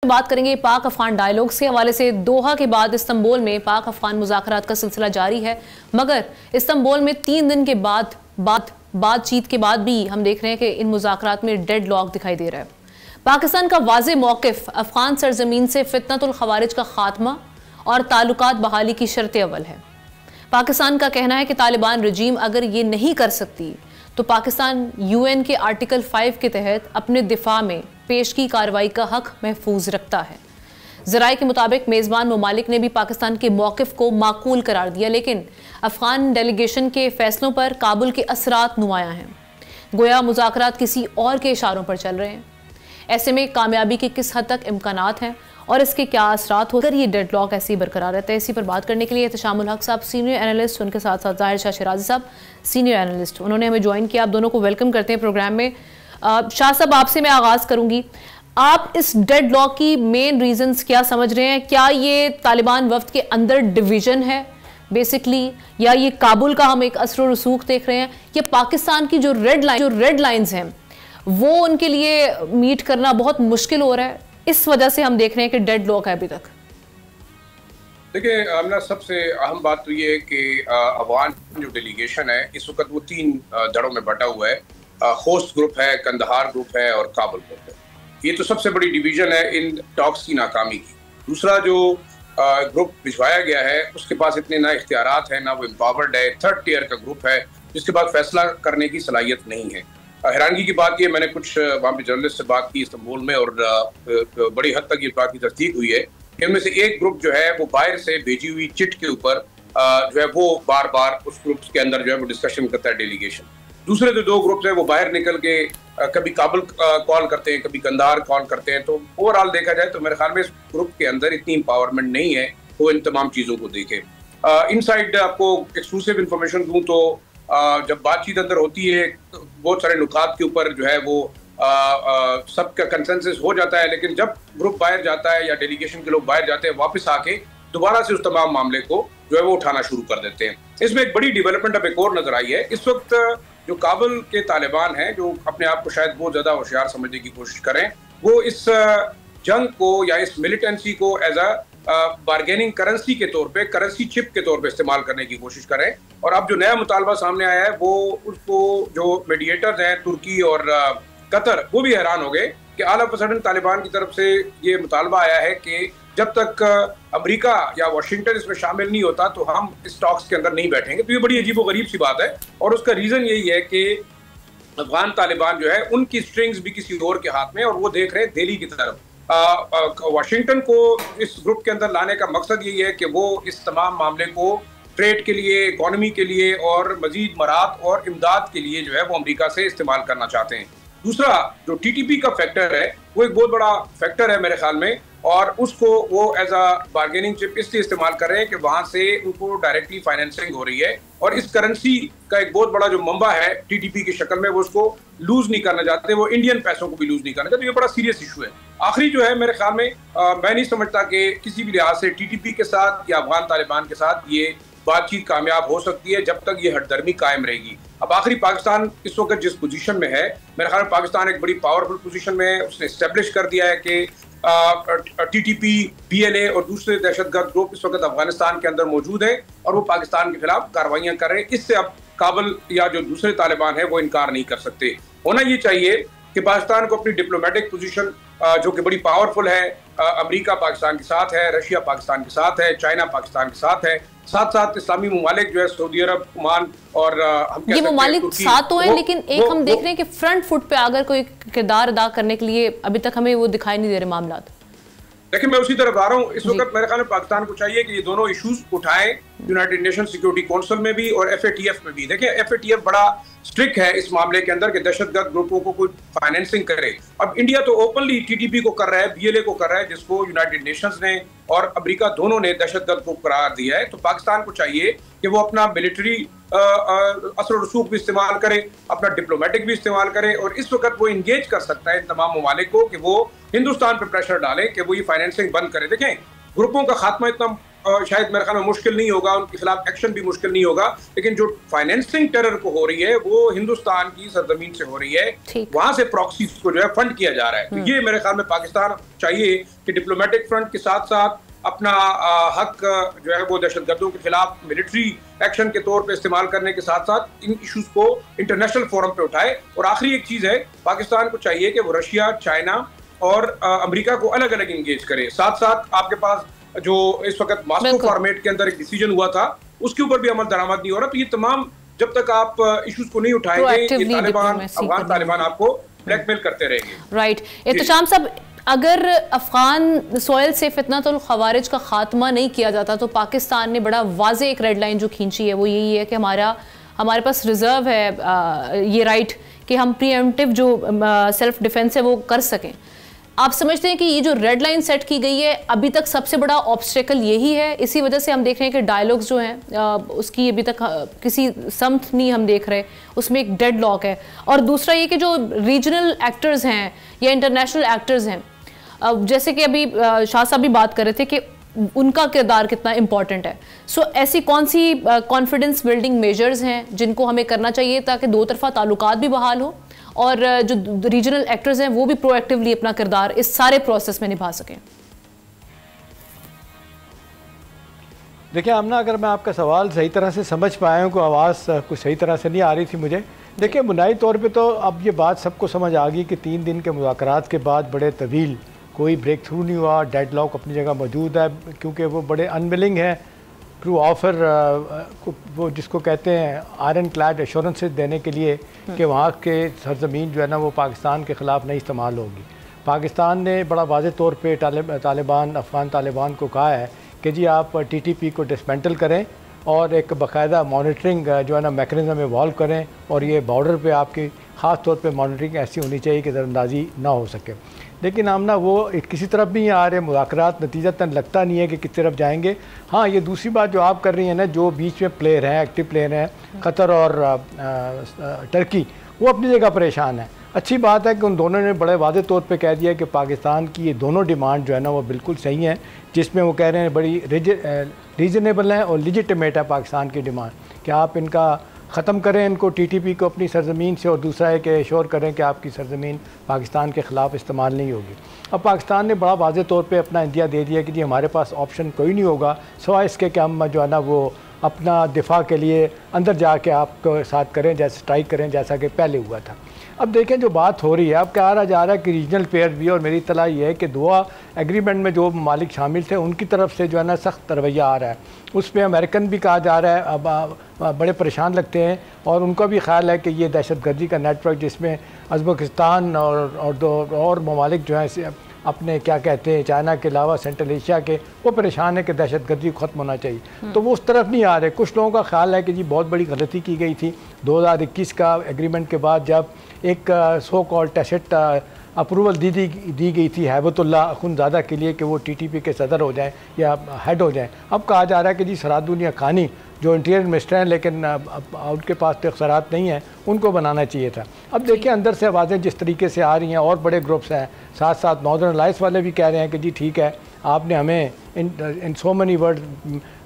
बात करेंगे पाक अफगान डायलॉग्स के हवाले से। दोहा के बाद इस्तांबुल में पाक अफगान मुज़ाकरात का सिलसिला जारी है, मगर इस्तांबुल में 3 दिन के बाद बातचीत के बाद भी हम देख रहे हैं कि इन मुज़ाकरात में डेड लॉक दिखाई दे रहा है। पाकिस्तान का वाज़े मौक़िफ़ अफगान सरजमीन से फितनतुल ख़वारिज का खात्मा और ताल्लुकात बहाली की शर्त अव्वल है। पाकिस्तान का कहना है कि तालिबान रजीम अगर ये नहीं कर सकती तो पाकिस्तान UN के आर्टिकल 5 के तहत अपने दिफा में पेश की कार्रवाई का हक महफूज रखता है। ज़राए के मुताबिक मेज़बान ममालिक ने भी पाकिस्तान के मौक़िफ़ को माकूल करार दिया, लेकिन अफ़गान डेलीगेशन के फैसलों पर काबुल के असरात नुमायां हैं। गोया मुज़ाकरात किसी और के इशारों पर चल रहे हैं। ऐसे में कामयाबी के किस हद तक इम्कानात हैं और इसके क्या असरात होकर ये डेडलॉक ऐसे ही बरकरार रहता है, इसी पर बात करने के लिए एहतशामुल हक साहब सीनियर एनालिस्ट, उनके साथ साथ ज़ाहिर शाह शिराजी साहब सीनियर एनालिस्ट, उन्होंने हमें ज्वाइन किया। आप दोनों को वेलकम करते हैं प्रोग्राम में। शाह साहब, आपसे मैं आगाज़ करूंगी। आप इस डेड लॉक की मेन रीजंस क्या समझ रहे हैं? क्या ये तालिबान वफ्द के अंदर डिवीजन है बेसिकली, या ये काबुल का हम एक असर रसूख देख रहे हैं, या पाकिस्तान की जो रेड लाइंस हैं वो उनके लिए मीट करना बहुत मुश्किल हो रहा है, इस वजह से हम देख रहे हैं कि डेड लॉक है अभी तक? देखिए आमना, सबसे अहम बात तो ये है कि अफगान जो डेलीगेशन है इस वक्त वो 3 धड़ों में बटा हुआ है। होस्ट ग्रुप है, कंदहार ग्रुप है और काबुल ग्रुप है। ये तो सबसे बड़ी डिवीजन है इन टॉक्स की नाकामी की। दूसरा जो ग्रुप भिजवाया गया है उसके पास इतने ना इख्तियारात हैं, ना वो एम्पावर्ड है। 3rd टियर का ग्रुप है जिसके पास फैसला करने की सलाहियत नहीं है। हैरानगी की बात ये, मैंने कुछ वहाँ पे जर्नलिस्ट से बात की इस्तांबुल में और बड़ी हद तक ये बात की तस्दीक हुई है कि उनमें से एक ग्रुप जो है वो बाहर से भेजी हुई चिट के ऊपर जो है वो बार बार उस ग्रुप के अंदर जो है वो डिस्कशन करता है डेलीगेशन। दूसरे जो 2 ग्रुप्स हैं वो बाहर निकल के कभी काबुल कॉल करते हैं, कभी कंधार कॉल करते हैं। तो ओवरऑल देखा जाए तो मेरे ख्याल में इस ग्रुप के अंदर इतनी एम्पावरमेंट नहीं है वो इन तमाम चीज़ों को देखे। इनसाइड आपको एक्सक्लूसिव इंफॉर्मेशन दूँ तो जब बातचीत अंदर होती है बहुत सारे नुकात के ऊपर जो है वो सबका कंसेंसस हो जाता है, लेकिन जब ग्रुप बाहर जाता है या डेलीगेशन के लोग बाहर जाते हैं वापस आके दोबारा से उस तमाम मामले को जो है वो उठाना शुरू कर देते हैं। इसमें एक बड़ी डेवलपमेंट अब एक और नजर आई है। इस वक्त जो काबुल के तालिबान हैं, जो अपने आप को शायद बहुत ज्यादा होशियार समझने की कोशिश करें, वो इस जंग को या इस मिलिटेंसी को एज अ बार्गेनिंग करेंसी के तौर पे, करेंसी चिप के तौर पे इस्तेमाल करने की कोशिश करें। और अब जो नया मुतालबा सामने आया है वो उसको जो मीडिएटर्स हैं तुर्की और कतर, वो भी हैरान हो गए कि all of a sudden Taliban की तरफ से ये मुतालबा आया है कि जब तक अमेरिका या वाशिंगटन इसमें शामिल नहीं होता तो हम इस टॉक्स के अंदर नहीं बैठेंगे। तो ये बड़ी अजीब व गरीब सी बात है और उसका रीज़न यही है कि अफगान तालिबान जो है उनकी स्ट्रिंग्स भी किसी और के हाथ में, और वो देख रहे हैं दिल्ली की तरफ। वाशिंगटन को इस ग्रुप के अंदर लाने का मकसद यही है कि वो इस तमाम मामले को ट्रेड के लिए, इकोनॉमी के लिए और मजीद मरात और इमदाद के लिए जो है वो अमेरिका से इस्तेमाल करना चाहते हैं। दूसरा जो TTP का फैक्टर है वो एक बहुत बड़ा फैक्टर है मेरे ख्याल में, और उसको वो एज अ बार्गेनिंग चिप इसलिए इस्तेमाल कर रहे हैं कि वहाँ से उनको डायरेक्टली फाइनेंसिंग हो रही है और इस करेंसी का एक बहुत बड़ा जो मंबा है TTP की शक्ल में वो उसको लूज नहीं करना चाहते, वो इंडियन पैसों को भी लूज नहीं करना चाहते। तो ये बड़ा सीरियस इशू है। आखिरी जो है मेरे ख्याल में मैं नहीं समझता कि किसी भी लिहाज से TTP के साथ या अफगान तालिबान के साथ ये बातचीत कामयाब हो सकती है जब तक ये हटदर्मी कायम रहेगी। अब आखिरी पाकिस्तान इस वक्त जिस पोजीशन में है, मेरे ख्याल में पाकिस्तान एक बड़ी पावरफुल पोजीशन में है। उसने एस्टेब्लिश कर दिया है कि TTP, BLA और दूसरे दहशतगर्द ग्रुप इस वक्त अफगानिस्तान के अंदर मौजूद है और वो पाकिस्तान के खिलाफ कार्रवाइयाँ कर रहे हैं। इससे अब काबुल या जो दूसरे तालिबान है वो इनकार नहीं कर सकते। होना ये चाहिए कि पाकिस्तान को अपनी डिप्लोमेटिक पोजीशन जो कि बड़ी पावरफुल है, अमेरिका पाकिस्तान के साथ है, रशिया पाकिस्तान के साथ है, चाइना पाकिस्तान के साथ है, साथ साथ इस्लामी ममालिक जो है सऊदी अरब, ओमान और हम ये ममालिक साथ तो है, लेकिन एक हम देख रहे हैं कि फ्रंट फुट पे अगर कोई किरदार अदा करने के लिए अभी तक हमें वो दिखाई नहीं दे रहे मामला। लेकिन मैं उसी तरफ आ रहा हूँ। इस वक्त मेरे ख्याल में पाकिस्तान को चाहिए कि ये दोनों इश्यूज उठाएं यूनाइटेड नेशन सिक्योरिटी काउंसिल में भी और FATF में भी। देखिए FATF बड़ा स्ट्रिक्ट है इस मामले के अंदर कि दहशतगर्द ग्रुपों को कोई फाइनेंसिंग करे। अब इंडिया तो ओपनली TTP को कर रहा है, BLA को कर रहा है, जिसको यूनाइटेड नेशंस ने और अमेरिका दोनों ने दहशतगर्द ग्रुप करार दिया है। तो पाकिस्तान को चाहिए कि वो अपना मिलिट्री असर रसूख भी इस्तेमाल करे, अपना डिप्लोमेटिक भी इस्तेमाल करे, और इस वक्त वो इंगेज कर सकता है इन तमाम ममालिक को कि वो हिंदुस्तान पर प्रेशर डाले कि वो ये फाइनेंसिंग बंद करे। देखें ग्रुपों का खात्मा इतना शायद मेरे ख्याल में मुश्किल नहीं होगा, उनके खिलाफ एक्शन भी मुश्किल नहीं होगा, लेकिन जो फाइनेंसिंग टेरर को हो रही है वो हिंदुस्तान की सरजमीन से हो रही है, वहां से प्रॉक्सीज को जो है फंड किया जा रहा है। तो ये मेरे ख्याल में पाकिस्तान चाहिए कि डिप्लोमेटिक फ्रंट के साथ साथ अपना हक जो है वो दहशतगर्दों के खिलाफ मिलिट्री एक्शन के तौर पे इस्तेमाल करने के साथ साथ इन इश्यूज को इंटरनेशनल फोरम पे उठाए। और आखिरी एक चीज है, पाकिस्तान को चाहिए कि वो रशिया, चाइना और अमेरिका को अलग अलग इंगेज करे। साथ साथ आपके पास जो इस वक्त मास्को फॉर्मेट के अंदर एक डिसीजन हुआ था, उसके ऊपर भी अमल दरामद नहीं हो रहा। तो ये तमाम जब तक आप इश्यूज को नहीं उठाएंगे, ये तालिबान, अफगान तालिबान आपको ब्लैकमेल करते रहेंगे। राइट। एहतशाम साहब, अगर अफगान सॉइल से फितनतुल खवारिज का खात्मा नहीं किया जाता तो पाकिस्तान ने बड़ा वाज़े एक रेड लाइन जो खींची है वो यही है कि हमारे पास रिजर्व है ये राइट कि हम प्रीएम्प्टिव जो सेल्फ डिफेंस है वो कर सकें। आप समझते हैं कि ये जो रेड लाइन सेट की गई है अभी तक सबसे बड़ा ऑब्स्टेकल यही है? इसी वजह से हम देख रहे हैं कि डायलॉग्स जो हैं उसकी अभी तक किसी समत नहीं हम देख रहे, उसमें एक डेड लॉक है। और दूसरा ये कि जो रीजनल एक्टर्स हैं या इंटरनेशनल एक्टर्स हैं, जैसे कि अभी शाह साहब भी बात कर रहे थे कि उनका किरदार कितना इंपॉर्टेंट है। सो ऐसी कौन सी कॉन्फिडेंस बिल्डिंग मेजर्स हैं जिनको हमें करना चाहिए ताकि दो तरफा ताल्लुकात भी बहाल हो और जो रीजनल एक्टर्स हैं वो भी प्रोएक्टिवली अपना किरदार इस सारे प्रोसेस में निभा सकें? देखिए आमना, अगर मैं आपका सवाल सही तरह से समझ पाया हूँ, को आवाज़ कुछ सही तरह से नहीं आ रही थी मुझे। देखिए बुनियादी तौर पे तो अब ये बात सबको समझ आ गई कि 3 दिन के मुज़ाकरात के बाद बड़े तवील कोई ब्रेक थ्रू नहीं हुआ, डेडलॉक अपनी जगह मौजूद है, क्योंकि वो बड़े अनविलिंग है टू ऑफ़र वो जिसको कहते हैं आयरन क्लैड एश्योरेंसेस देने के लिए कि वहाँ के सरजमीन जो है ना वो पाकिस्तान के ख़िलाफ़ नहीं इस्तेमाल होगी। पाकिस्तान ने बड़ा वाज़े तौर पे तालिबान, अफ़गान तालिबान को कहा है कि जी आप TTP को डिसमेंटल करें और एक बाकायदा मॉनिटरिंग जो है ना मैकेनिज़्म इवॉल्व करें, और ये बॉर्डर पे आपकी ख़ास तौर पे मॉनिटरिंग ऐसी होनी चाहिए कि दरअंदाजी ना हो सके। लेकिन आमना वो किसी तरफ भी आ रहे मुज़ाकरात नतीजतन लगता नहीं है कि किस तरफ जाएंगे। हाँ, ये दूसरी बात जो आप कर रही हैं ना, जो बीच में प्लेयर हैं, एक्टिव प्लेयर हैं, कतर और टर्की, वो अपनी जगह परेशान है। अच्छी बात है कि उन दोनों ने बड़े वाज़े तौर पे कह दिया कि पाकिस्तान की ये दोनों डिमांड जो है ना वो बिल्कुल सही हैं, जिसमें वो कह रहे हैं बड़ी रीजनेबल है और लिजिटिमेट है पाकिस्तान की डिमांड कि आप इनका ख़त्म करें, इनको TTP को अपनी सरजमीन से, और दूसरा है कि एश्योर करें कि आपकी सरजमीन पाकिस्तान के ख़िलाफ़ इस्तेमाल नहीं होगी। अब पाकिस्तान ने बड़ा वाज़े तौर पे अपना इंदिया दे दिया कि जी हमारे पास ऑप्शन कोई नहीं होगा सिवाय इसके कि हम जो है ना वो अपना दिफा के लिए अंदर जाके आपके साथ करें, जैसे स्ट्राइक करें जैसा कि पहले हुआ था। अब देखें जो बात हो रही है, अब कहा जा रहा है कि रीजनल प्लेयर भी, और मेरी इत्तला ये है कि दोहा एग्रीमेंट में जो ममालिक शामिल थे उनकी तरफ से जो है ना सख्त रवैया आ रहा है। उस पर अमेरिकन भी कहा जा रहा है अब बड़े परेशान लगते हैं, और उनका भी ख्याल है कि ये दहशतगर्दी का नेटवर्क जिसमें उज़्बेकिस्तान और दो और ममालिक जो हैं अपने क्या कहते हैं चाइना के अलावा सेंट्रल एशिया के, वो परेशान है कि दहशतगर्दी ख़त्म होना चाहिए। तो वो उस तरफ नहीं आ रहे। कुछ लोगों का ख्याल है कि जी बहुत बड़ी गलती की गई थी 2021 का एग्रीमेंट के बाद, जब एक सो कॉल्ड टैसिट अप्रूवल दी गई थी हैबतुल्लाह अखुनज़ादा के लिए कि वो TTP के सदर हो जाएं या हेड हो जाएं। अब कहा जा रहा है कि जी सरादुल हक़ानी जो इंटीरियर मिनिस्टर हैं लेकिन उनके पास तो इख्तियारात नहीं है, उनको बनाना चाहिए था। अब देखिए अंदर से आवाज़ें जिस तरीके से आ रही हैं, और बड़े ग्रुप्स हैं, साथ साथ नॉर्दर्न अलायंस वाले भी कह रहे हैं कि जी ठीक है, आपने हमें इन सो मनी वर्ड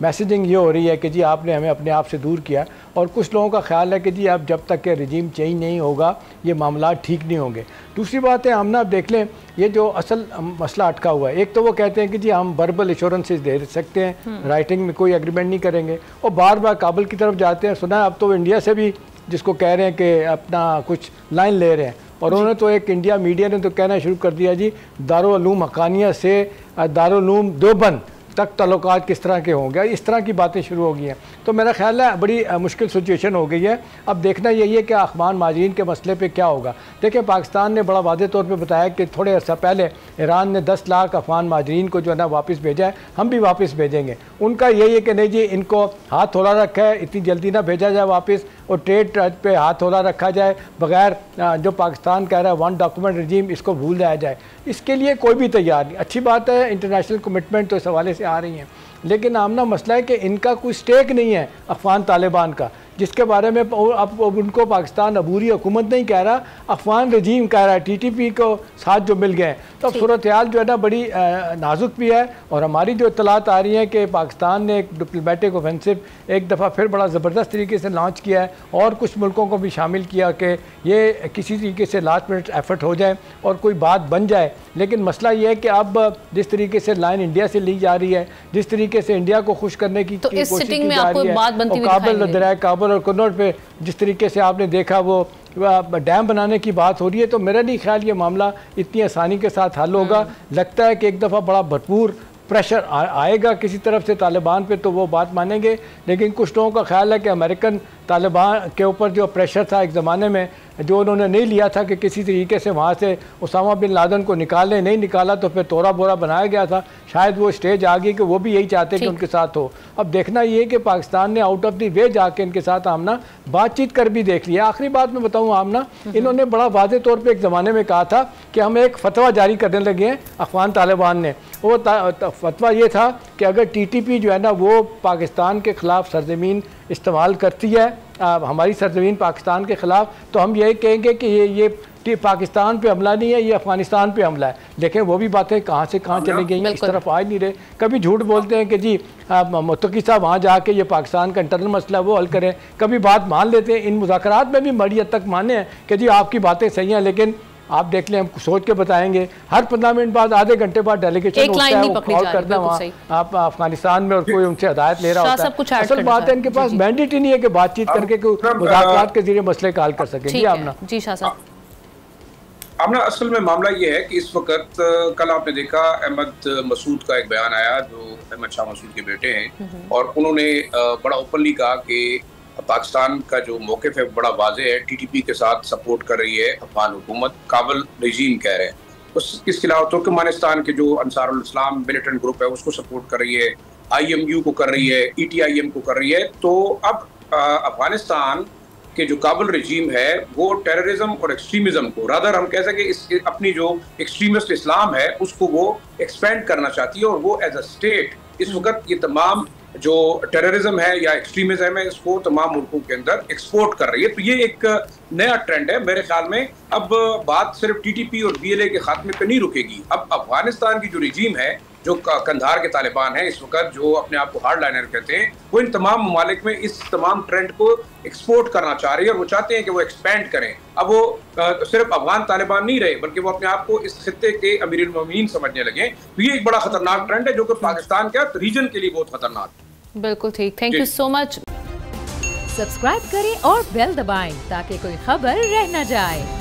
मैसेजिंग ये हो रही है कि जी आपने हमें अपने आप से दूर किया। और कुछ लोगों का ख्याल है कि जी अब जब तक के रजीम चेंज नहीं होगा ये मामला ठीक नहीं होंगे। दूसरी बात है हमने अब देख लें ये जो असल मसला अटका हुआ है, एक तो वो कहते हैं कि जी हम वर्बल एश्योरेंसेस दे सकते हैं, राइटिंग में कोई एग्रीमेंट नहीं करेंगे, और बार बार काबुल की तरफ जाते हैं। सुना है अब तो इंडिया से भी जिसको कह रहे हैं कि अपना कुछ लाइन ले रहे हैं, और उन्होंने तो एक इंडिया मीडिया ने तो कहना शुरू कर दिया जी दारुल उलूम हक़ानिया से दारुल उलूम देवबंद तक ताल्लुकात किस तरह के होंगे, इस तरह की बातें शुरू हो गई हैं। तो मेरा ख्याल है बड़ी मुश्किल सिचुएशन हो गई है। अब देखना यही है कि अफ़गान माजरीन के मसले पे क्या होगा। देखिए पाकिस्तान ने बड़ा वाज़े तौर पे बताया कि थोड़े अर्सा पहले ईरान ने 10 लाख अफ़गान माजरीन को जो है ना वापस भेजा है, हम भी वापस भेजेंगे। उनका यही है कि नहीं जी इनको हाथ थोड़ा रखा है, इतनी जल्दी ना भेजा जाए वापस, और ट्रेड पे हाथ थोड़ा रखा जाए, बगैर जो पाकिस्तान कह रहा है 1 डॉक्यूमेंट रजीम, इसको भूल जाया जाए। इसके लिए कोई भी तैयार नहीं। अच्छी बात है इंटरनेशनल कमिटमेंट तो इस हवाले से आ रही हैं, लेकिन आमना मसला है कि इनका कोई स्टेक नहीं है अफ़गान तालिबान का जिसके बारे में अब उनको पाकिस्तान अबूरी हुकूमत नहीं कह रहा, अफगान रजीम कह रहा है, TTP को साथ जो मिल गए। तो अब सूरत हाल जो है ना बड़ी नाजुक भी है, और हमारी जो इत्तलात आ रही हैं कि पाकिस्तान ने एक डिप्लोमेटिक ऑफेंसिव एक दफ़ा फिर बड़ा ज़बरदस्त तरीके से लॉन्च किया है, और कुछ मुल्कों को भी शामिल किया कि ये किसी तरीके से लास्ट मिनट एफर्ट हो जाए और कोई बात बन जाए। लेकिन मसला ये है कि अब जिस तरीके से लाइन इंडिया से ली जा रही है, जिस तरीके से इंडिया को खुश करने की कोशिश की जा रही है, काबुल दरिया काबुल और कन्नौज पे जिस तरीके से आपने देखा वो डैम बनाने की बात हो रही है, तो मेरा नहीं ख्याल ये मामला इतनी आसानी के साथ हल होगा। लगता है कि एक दफ़ा बड़ा भरपूर प्रेशर आएगा किसी तरफ से तालिबान पे तो वो बात मानेंगे, लेकिन कुछ लोगों का ख्याल है कि अमेरिकन तालिबान के ऊपर जो प्रेशर था एक ज़माने में, जो उन्होंने नहीं लिया था कि किसी तरीके से वहाँ से उसामा बिन लादेन को निकालने, नहीं निकाला तो फिर तोड़ा बोरा बनाया गया था, शायद वो स्टेज आ गई कि वो भी यही चाहते कि उनके साथ हो। अब देखना ये कि पाकिस्तान ने आउट ऑफ द वे जाके इनके साथ आमना बातचीत कर भी देख लिया। आखिरी बात मैं बताऊँ आमना, इन्होंने बड़ा वाज़े तौर पर एक ज़माने में कहा था कि हम एक फतवा जारी करने लगे हैं अफगान तालिबान ने। वो फतवा ये था कि अगर TTP जो है ना वो पाकिस्तान के ख़िलाफ़ सरजमीन इस्तेमाल करती है, हमारी सरजमीन पाकिस्तान के ख़िलाफ़, तो हम ये कहेंगे कि ये पाकिस्तान पे हमला नहीं है, ये अफ़गानिस्तान पे हमला है। लेकिन वो भी बातें कहाँ से कहाँ चली गई, इस तरफ आ नहीं रहे। कभी झूठ बोलते हैं कि जी मुत्तकी साहब वहाँ जाके ये पाकिस्तान का इंटरनल मसला वो हल करें, कभी बात मान लेते हैं। इन मुज़ाकरात में भी बड़ी हद तक माने हैं कि जी आपकी बातें सही हैं, लेकिन आप देख लें हम सोच के बताएंगे। हर 15 मिनट बाद, आधे घंटे बाद डेलीगेशन होता है, वो कॉल करता है वहाँ आप अफगानिस्तान में, और कोई उनसे हदायत ले रहा होता है। असल बात है इनके पास मैंडेट ही नहीं है कि बातचीत करके मुज़ाकरात के जरिए मसले का हल कर सकें। जी शाह साहब। आमना, असल में मामला ये है कि इस वक्त कल आपने देखा अहमद मसूद का एक बयान आया, जो अहमद शाह मसूद के बेटे हैं, और उन्होंने बड़ा ओपनली कहा कि पाकिस्तान का जो मौक़िफ़ है बड़ा वाज़ेह है, TTP के साथ सपोर्ट कर रही है अफगान हुकूमत, काबुल रजीम कह रहे हैं। इसके अलावा तुर्कमानिस्तान के जो अंसारुल इस्लाम मिलिटेंट ग्रुप है उसको सपोर्ट कर रही है, IMU को कर रही है, ETIM को कर रही है। तो अब अफगानिस्तान के जो काबुल रजीम है वो टेररिज्म और एक्सट्रीमिज्म को, रादर हम कह सकें अपनी जो एक्सट्रीमिस्ट इस्लाम है उसको वो एक्सपेंड करना चाहती है, और वो एज अ स्टेट इस वक्त ये तमाम जो टेररिज्म है या एक्सट्रीमिज्म है इसको तमाम मुल्कों के अंदर एक्सपोर्ट कर रही है। तो ये एक नया ट्रेंड है मेरे ख्याल में। अब बात सिर्फ TTP और BLA के खात्मे पे नहीं रुकेगी। अब अफगानिस्तान की जो रजीम है, जो कंधार के तालिबान है इस वक्त, जो अपने आप को हार्ड लाइनर कहते हैं, वो इन तमाम ममालिक में इस तमाम ट्रेंड को एक्सपोर्ट करना चाह रही है, और वो चाहते हैं कि वो एक्सपेंड करें। अब वो सिर्फ अफगान तालिबान नहीं रहे, बल्कि वो अपने आप को इस खित्ते के अमीरुल मोमिनीन समझने लगे। तो ये एक बड़ा खतरनाक ट्रेंड है जो कि पाकिस्तान के रीजन के लिए बहुत खतरनाक है। बिल्कुल ठीक, thank you so much. Subscribe करें और बेल दबाएं ताकि कोई खबर रह न जाए।